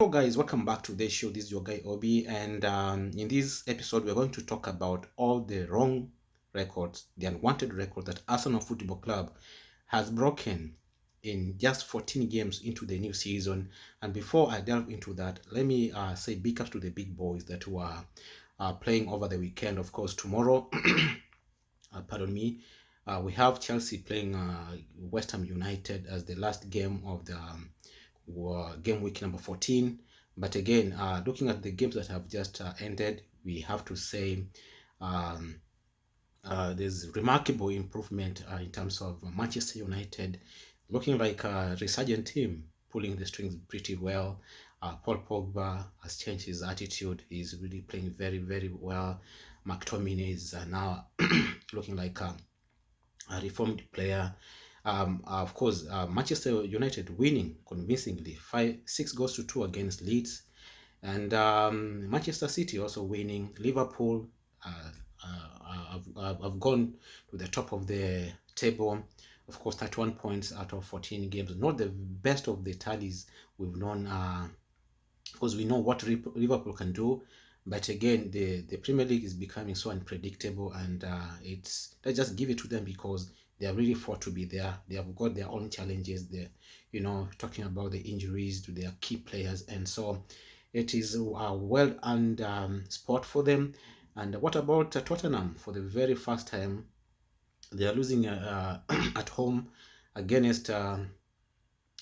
Hello guys, welcome back to the show. This is your guy Obi, and in this episode we're going to talk about all the wrong records, the unwanted record that Arsenal Football Club has broken in just 14 games into the new season. And before I delve into that, let me say big ups to the big boys that were playing over the weekend. Of course, tomorrow, pardon me, we have Chelsea playing West Ham United as the last game of the game week number 14. But again, looking at the games that have just ended, we have to say um, there's remarkable improvement in terms of Manchester United looking like a resurgent team, pulling the strings pretty well. Paul Pogba has changed his attitude. He's really playing very, very well. McTominay is now looking like a reformed player. Of course, Manchester United winning convincingly, 6 goals to 2 against Leeds, and Manchester City also winning. Liverpool have gone to the top of the table. Of course, 31 points out of 14 games. Not the best of the tallies we've known, because we know what Liverpool can do. But again, the Premier League is becoming so unpredictable, and let's just give it to them because they are really fought to be there. They have got their own challenges. Talking about the injuries to their key players, and so it is a well-earned spot for them. And what about Tottenham? For the very first time, they are losing at home against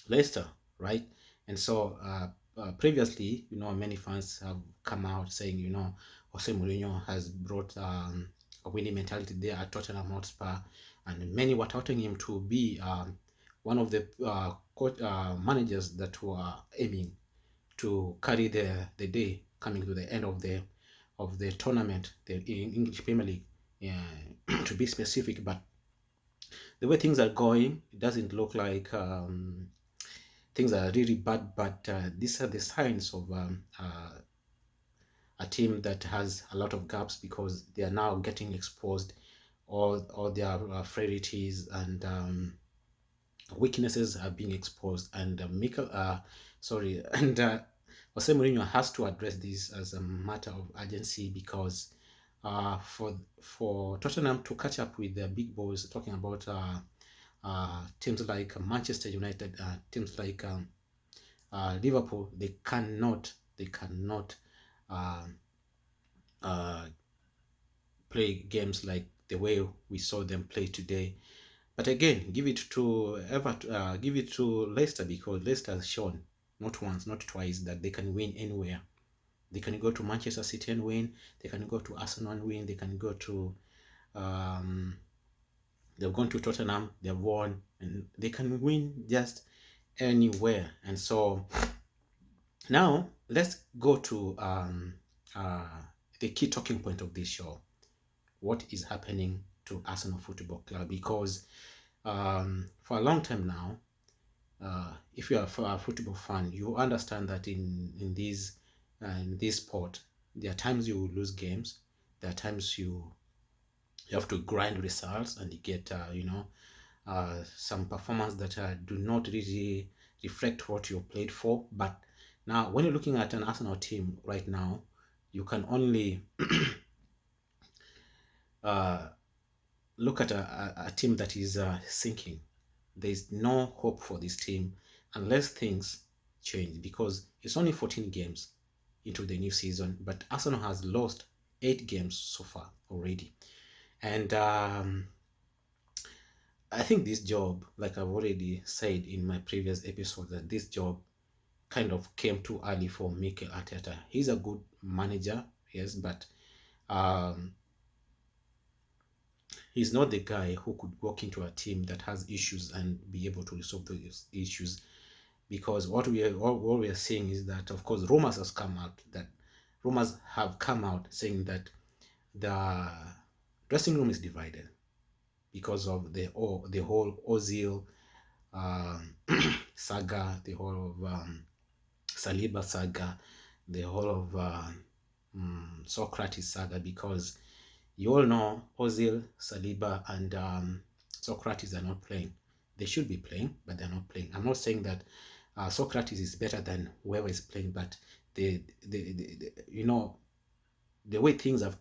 Leicester, right? And so previously, many fans have come out saying, Jose Mourinho has brought a winning mentality there at Tottenham Hotspur, and many were touting him to be one of the managers that were aiming to carry the day coming to the end of the tournament, the English Premier League, to be specific. But the way things are going, it doesn't look like things are really bad. But these are the signs of a team that has a lot of gaps because they are now getting exposed. All their frailties and weaknesses are being exposed, and and Jose Mourinho has to address this as a matter of urgency because for Tottenham to catch up with the big boys, talking about teams like Manchester United, teams like Liverpool, they cannot uh, uh, play games like the way we saw them play today. But again, give it to Leicester because Leicester has shown not once, not twice that they can win anywhere. They can go to Manchester City and win. They can go to Arsenal and win. They can go to they've gone to Tottenham. They've won, and they can win just anywhere. And so now let's go to the key talking point of this show. What is happening to Arsenal Football Club? Because for a long time now, if you are a football fan, you understand that in this sport, there are times you lose games, there are times you have to grind results, and you get some performance that do not really reflect what you played for. But now, when you're looking at an Arsenal team right now, you can only look at a team that is sinking. There is no hope for this team unless things change, because it's only 14 games into the new season, but Arsenal has lost 8 games so far already. And I think this job, like I've already said in my previous episode, that this job kind of came too early for Mikel Arteta. He's a good manager, yes, but he's not the guy who could walk into a team that has issues and be able to resolve those issues. Because what we are seeing is that, of course, rumors have come out saying that the dressing room is divided because of the whole Ozil saga, the whole of Saliba saga, the whole of Socrates saga, because you all know Ozil, Saliba, and Socrates are not playing. They should be playing, but they're not playing. I'm not saying that Socrates is better than whoever is playing, but you know, the way things have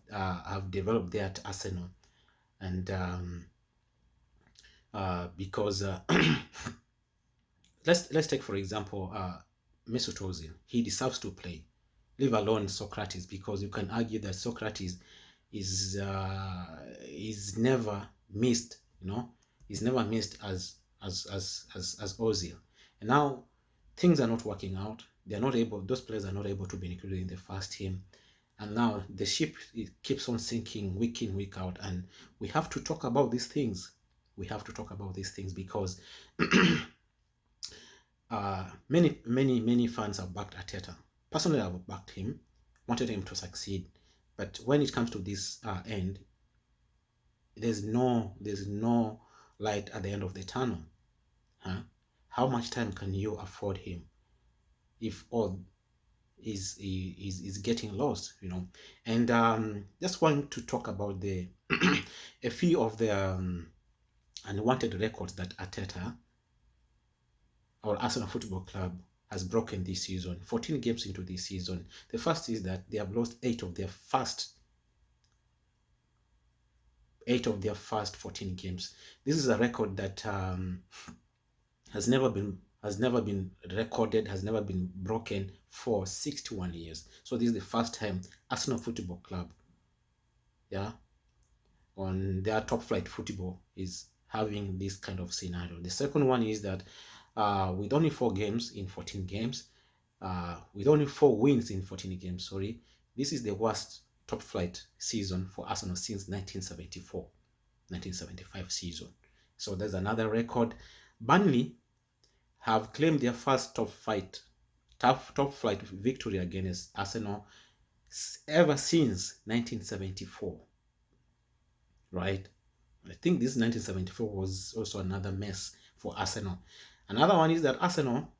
developed there at Arsenal, and because let's take for example Mesut Ozil. He deserves to play, leave alone Socrates, because you can argue that Socrates is never missed. You know, he's never missed as Ozil. And now things are not working out. They are not able. Those players are not able to be included in the first team. And now the ship, it keeps on sinking week in, week out. And we have to talk about these things. We have to talk about these things because many fans have backed Arteta. Personally, I've backed him, wanted him to succeed. But when it comes to this end, there's no light at the end of the tunnel. Huh? How much time can you afford him if all is getting lost, you know? And just want to talk about the a few of the unwanted records that Arteta or Arsenal Football Club has broken this season. 14 games into this season. The first is that they have lost 8 of their first 14 games. This is a record that has never been recorded, has never been broken for 61 years. So this is the first time Arsenal Football Club, yeah, on their top flight football is having this kind of scenario. The second one is that with only 4 games in 14 games, with only 4 wins in 14 games, sorry, this is the worst top flight season for Arsenal since 1975 season. So there's another record. Burnley have claimed their first top flight victory against Arsenal ever since 1974. Right? I think this 1974 was also another mess for Arsenal. Another one is that Arsenal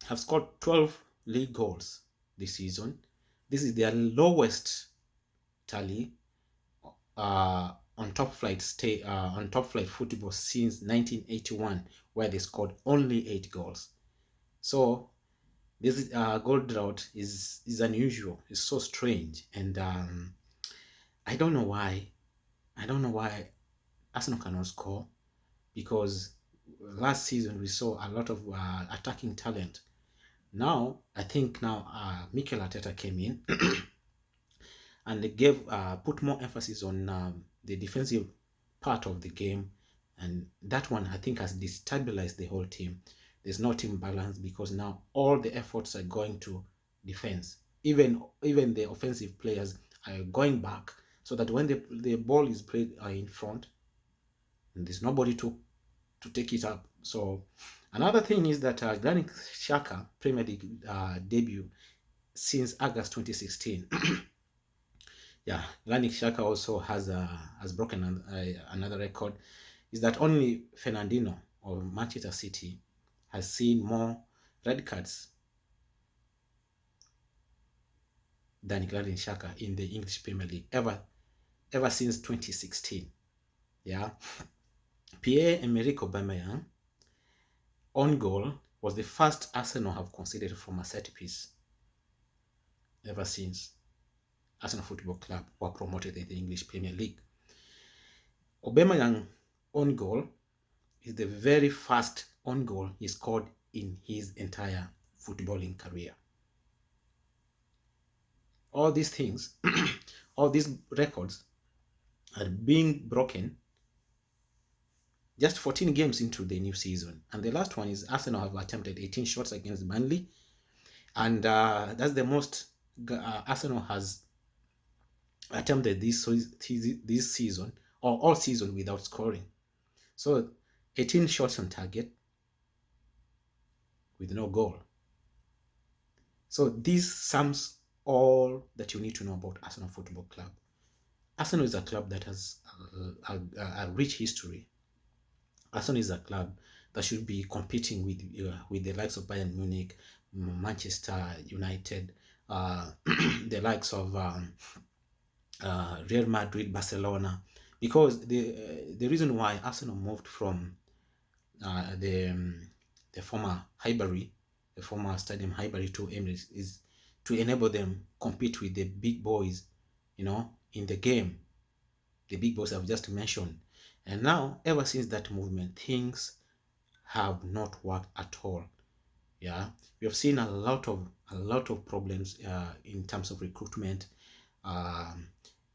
have scored 12 league goals this season. This is their lowest tally on top flight football since 1981, where they scored only 8 goals. So this goal drought is unusual. It's so strange, and I don't know why. Arsenal cannot score, because last season we saw a lot of attacking talent. Now I think Mikel Arteta came in and they put more emphasis on the defensive part of the game, and that one I think has destabilized the whole team. There's no team balance because now all the efforts are going to defense. Even the offensive players are going back, so that when the ball is played in front, and there's nobody to take it up. So another thing is that Granit Xhaka Premier League debut since August 2016. Yeah, Granit Xhaka also has broken another record. Is that only Fernandinho of Manchester City has seen more red cards than Granit Xhaka in the English Premier League ever since 2016. Yeah, Pierre-Emerick Aubameyang on goal was the first Arsenal have conceded from a set piece ever since Arsenal Football Club were promoted in the English Premier League. Aubameyang on goal is the very first on goal he scored in his entire footballing career. All these things, all these records are being broken just 14 games into the new season. And the last one is Arsenal have attempted 18 shots against Burnley, and that's the most Arsenal has attempted this season, or all season, without scoring. So 18 shots on target with no goal. So this sums all that you need to know about Arsenal Football Club. Arsenal is a club that has a rich history. Arsenal is a club that should be competing with the likes of Bayern Munich, Manchester United, the likes of Real Madrid, Barcelona, because the reason why Arsenal moved from the the former Highbury, the former Stadium Highbury to Emirates, is to enable them compete with the big boys, in the game, the big boys I've just mentioned. And now, ever since that movement, things have not worked at all. Yeah, we have seen a lot of problems in terms of recruitment. Um,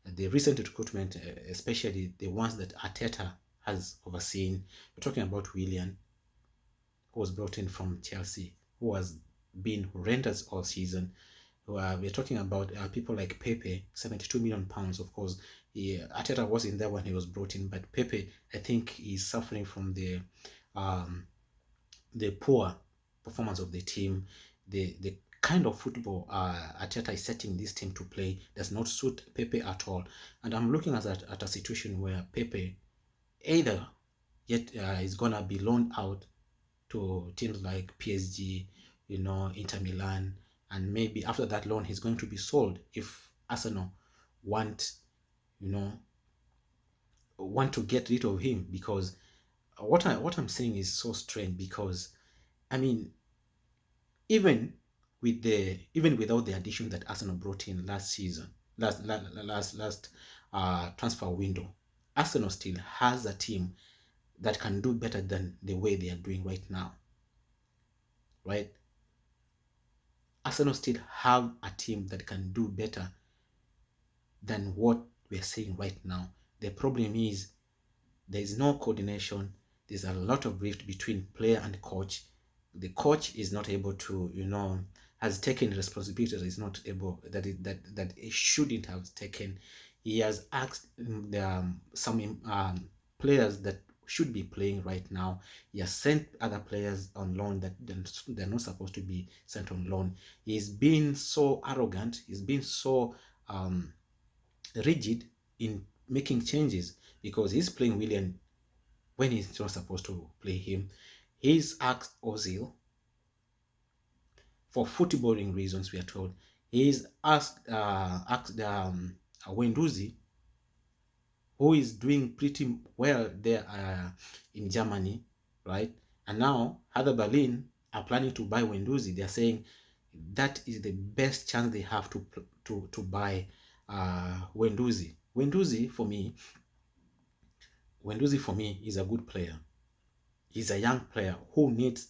the recent recruitment, especially the ones that Arteta has overseen. We're talking about Willian, who was brought in from Chelsea, who has been horrendous all season. We're talking about people like Pepe, 72 million pounds. Of course, Arteta wasn't there when he was brought in, but Pepe, I think, is suffering from um, the poor performance of the team. The kind of football Arteta is setting this team to play does not suit Pepe at all. And I'm looking at a situation where Pepe either yet is gonna be loaned out to teams like PSG, Inter Milan, and maybe after that loan he's going to be sold if Arsenal want, you know, want to get rid of him, because what I'm saying is so strange. Because I mean, even without the addition that Arsenal brought in last season, last transfer window, Arsenal still has a team that can do better than the way they are doing right now, right? Arsenal still have a team that can do better than what we're seeing right now. The problem is there is no coordination. There's a lot of rift between player and coach. The coach is not able to, has taken responsibility that is not able, that he shouldn't have taken. He has asked some players that should be playing right now. He has sent other players on loan that they're not supposed to be sent on loan. He's been so arrogant. He's been so rigid in making changes, because he's playing Willian when he's not supposed to play him. He's asked Ozil for footballing reasons, we are told. He's asked Wenduzi, who is doing pretty well there in Germany, right? And now Hertha Berlin are planning to buy Wenduzi. They're saying that is the best chance they have to buy Wenduzi. Wenduzi for me is a good player. He's a young player who needs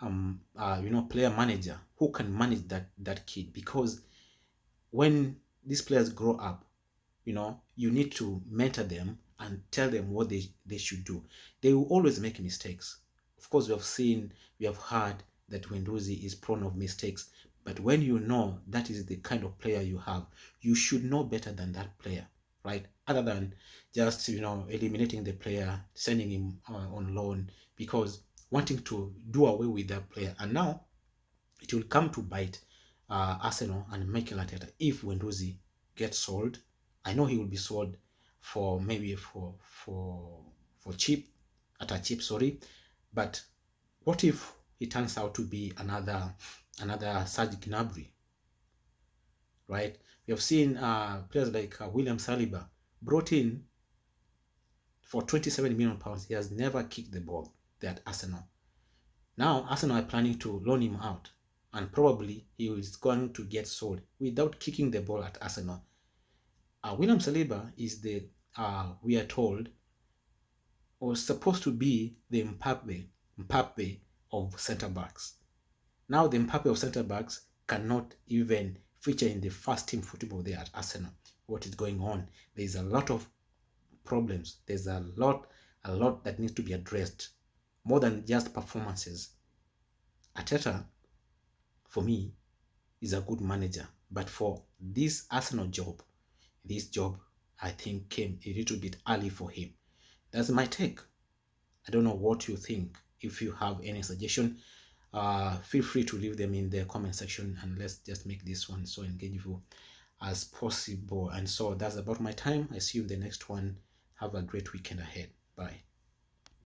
player manager who can manage that kid, because when these players grow up, you need to mentor them and tell them what they should do. They will always make mistakes. Of course, we have heard that Wenduzi is prone of mistakes, but when you know that is the kind of player you have, you should know better than that player, right? Other than just eliminating the player, sending him on loan, because wanting to do away with that player. And now it will come to bite Arsenal and Mikel Arteta if Wenduzi gets sold. I know he will be sold for maybe for cheap, at a cheap, sorry. But what if he turns out to be another Serge Gnabry, right? We have seen players like William Saliba brought in for 27 million pounds. He has never kicked the ball there at Arsenal. Now Arsenal are planning to loan him out, and probably he is going to get sold without kicking the ball at Arsenal. William Saliba is we are told, was supposed to be the Mbappe of centre backs. Now the Mbappe of centre backs cannot even feature in the first team football there at Arsenal. What is going on? There is a lot of problems. There's a lot that needs to be addressed, more than just performances. Arteta, for me, is a good manager, but for this Arsenal job, I think came a little bit early for him. That's my take. I don't know what you think. If you have any suggestion, feel free to leave them in the comment section, and let's just make this one so engaging as possible. And so that's about my time. I see you in the next one. Have a great weekend ahead. Bye.